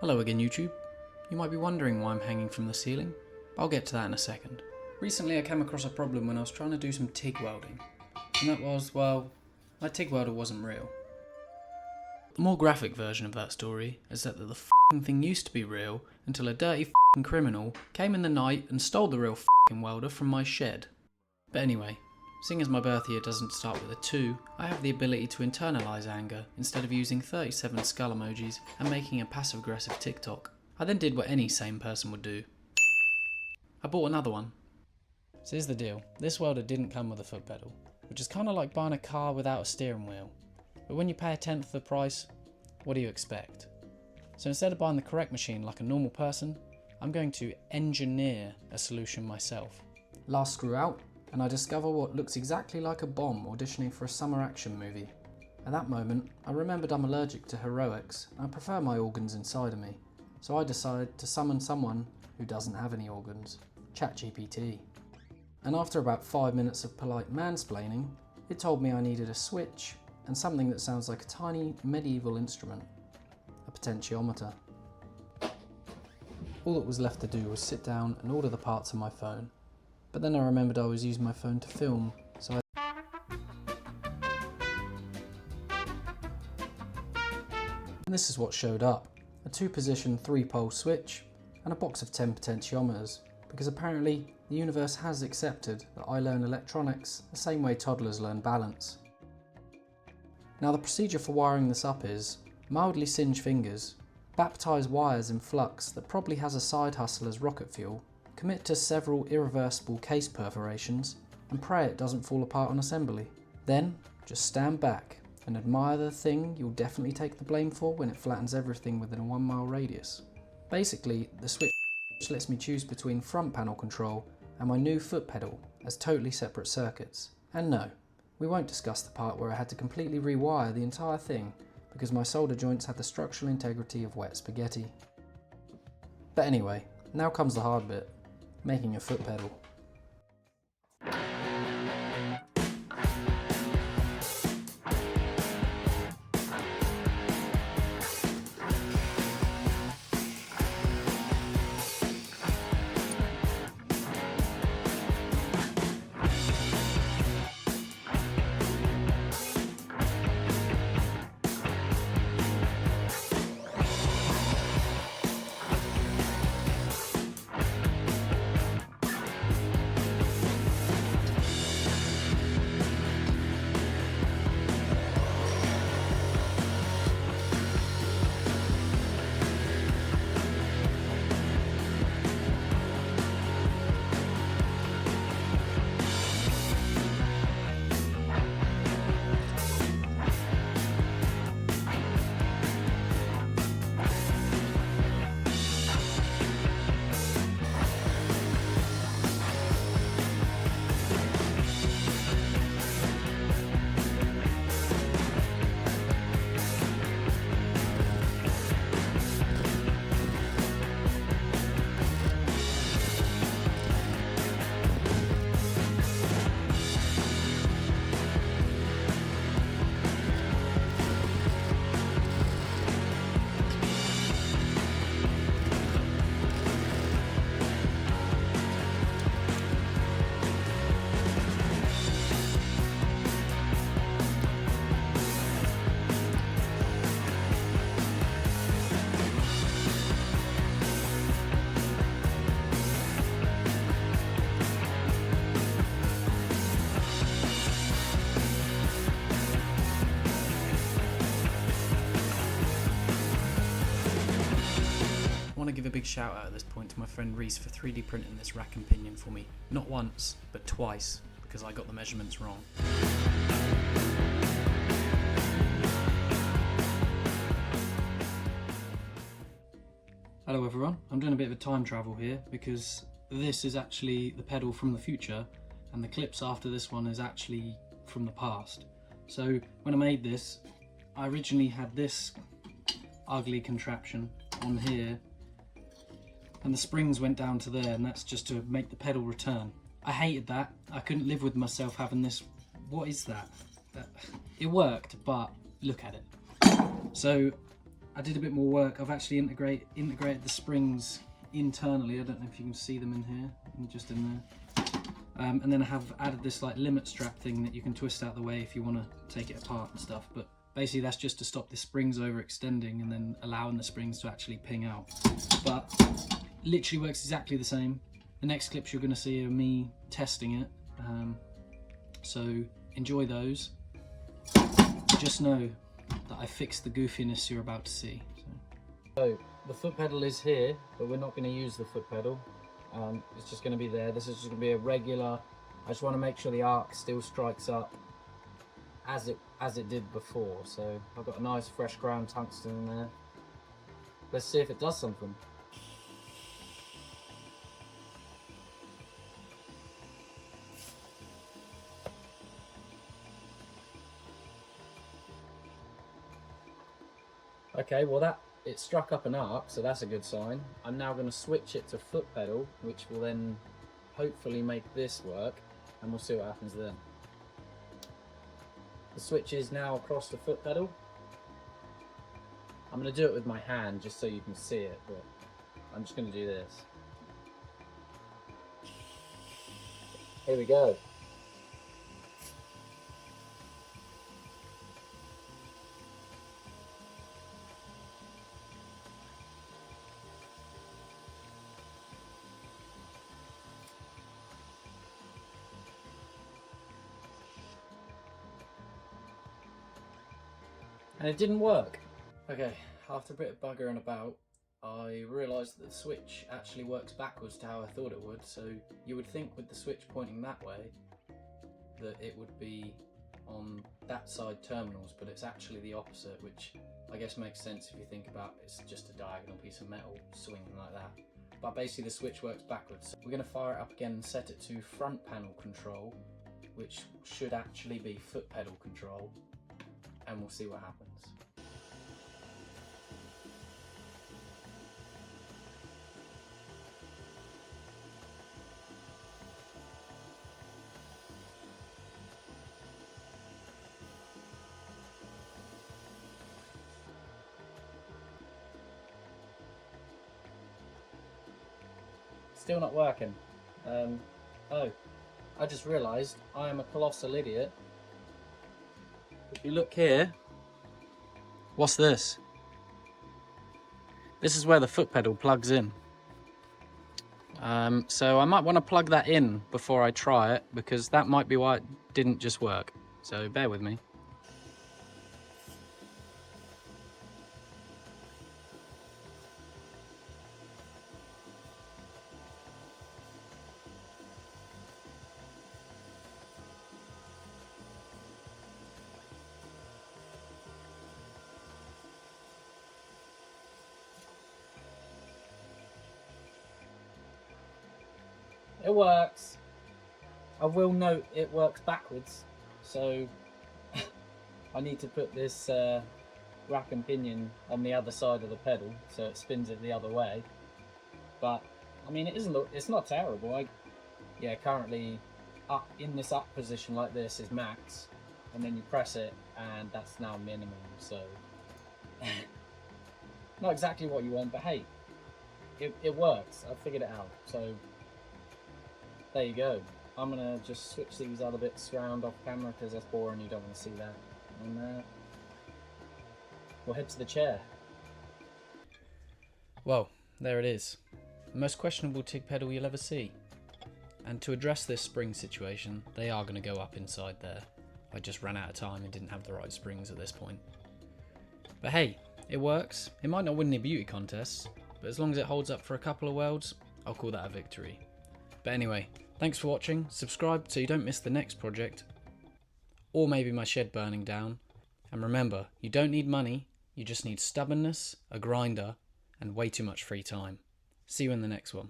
Hello again YouTube. You might be wondering why I'm hanging from the ceiling. I'll get to that in a second. Recently I came across a problem when I was trying to do some TIG welding. And that was, well, my TIG welder wasn't real. The more graphic version of that story is that the f***ing thing used to be real until a dirty f***ing criminal came in the night and stole the real f***ing welder from my shed. But anyway, seeing as my birth year doesn't start with a 2, I have the ability to internalise anger instead of using 37 skull emojis and making a passive-aggressive TikTok. I then did what any sane person would do. I bought another one. So here's the deal, this welder didn't come with a foot pedal, which is kind of like buying a car without a steering wheel. But when you pay a tenth of the price, what do you expect? So instead of buying the correct machine like a normal person, I'm going to engineer a solution myself. Last screw out, and I discover what looks exactly like a bomb auditioning for a summer action movie. At that moment, I remembered I'm allergic to heroics and I prefer my organs inside of me. So I decide to summon someone who doesn't have any organs, ChatGPT. And after about 5 minutes of polite mansplaining, it told me I needed a switch and something that sounds like a tiny medieval instrument, a potentiometer. All that was left to do was sit down and order the parts on my phone. But then I remembered I was using my phone to film, so and this is what showed up. A 2-position 3-pole switch and a box of 10 potentiometers, because apparently the universe has accepted that I learn electronics the same way toddlers learn balance. Now the procedure for wiring this up is mildly singe fingers, baptise wires in flux that probably has a side hustle as rocket fuel, commit to several irreversible case perforations, and pray it doesn't fall apart on assembly. Then, just stand back and admire the thing you'll definitely take the blame for when it flattens everything within a 1-mile radius. Basically, the switch lets me choose between front panel control and my new foot pedal as totally separate circuits. And no, we won't discuss the part where I had to completely rewire the entire thing because my solder joints had the structural integrity of wet spaghetti. But anyway, now comes the hard bit, making a foot pedal. I want to give a big shout out at this point to my friend Reese for 3D printing this rack and pinion for me. Not once, but twice, because I got the measurements wrong. Hello everyone, I'm doing a bit of a time travel here because this is actually the pedal from the future and the clips after this one is actually from the past. So when I made this, I originally had this ugly contraption on here and the springs went down to there, and that's just to make the pedal return. I hated that. I couldn't live with myself having this. What is that? It worked, but look at it. So I did a bit more work. I've actually integrated the springs internally. I don't know if you can see them in here, just in there. And then I have added this like limit strap thing that you can twist out the way if you want to take it apart and stuff. But basically that's just to stop the springs overextending and then allowing the springs to actually ping out. But literally works exactly the same. The next clips you're going to see are me testing it. So enjoy those. Just know that I fixed the goofiness you're about to see. So the foot pedal is here, but we're not going to use the foot pedal. It's just going to be there. This is just going to be a regular. I just want to make sure the arc still strikes up as it did before. So I've got a nice fresh ground tungsten in there. Let's see if it does something. Okay, well it struck up an arc, so that's a good sign. I'm now going to switch it to foot pedal, which will then hopefully make this work, and we'll see what happens then. The switch is now across the foot pedal. I'm going to do it with my hand just so you can see it, but I'm just going to do this. Here we go. And it didn't work. Okay, after a bit of buggering about, I realised that the switch actually works backwards to how I thought it would. So you would think with the switch pointing that way that it would be on that side terminals, but it's actually the opposite, which I guess makes sense if you think about it's just a diagonal piece of metal swinging like that. But basically the switch works backwards. So we're going to fire it up again and set it to front panel control, which should actually be foot pedal control, and we'll see what happens. Still not working. Oh, I just realised I am a colossal idiot. If you look here, what's this? This is where the foot pedal plugs in. So I might want to plug that in before I try it, because that might be why it didn't just work. So bear with me. It works. I will note it works backwards, so I need to put this rack and pinion on the other side of the pedal so it spins it the other way. But I mean, it's not terrible. Yeah, currently up in this up position like this is max, and then you press it and that's now minimum. So not exactly what you want, but hey, it works. I figured it out. So there you go. I'm gonna just switch these other bits around off camera because that's boring, you don't want to see that. And we'll head to the chair. Well, there it is. The most questionable TIG pedal you'll ever see. And to address this spring situation, they are going to go up inside there. I just ran out of time and didn't have the right springs at this point. But hey, it works. It might not win any beauty contests, but as long as it holds up for a couple of welds, I'll call that a victory. But anyway, thanks for watching. Subscribe so you don't miss the next project, or maybe my shed burning down. And remember, you don't need money, you just need stubbornness, a grinder, and way too much free time. See you in the next one.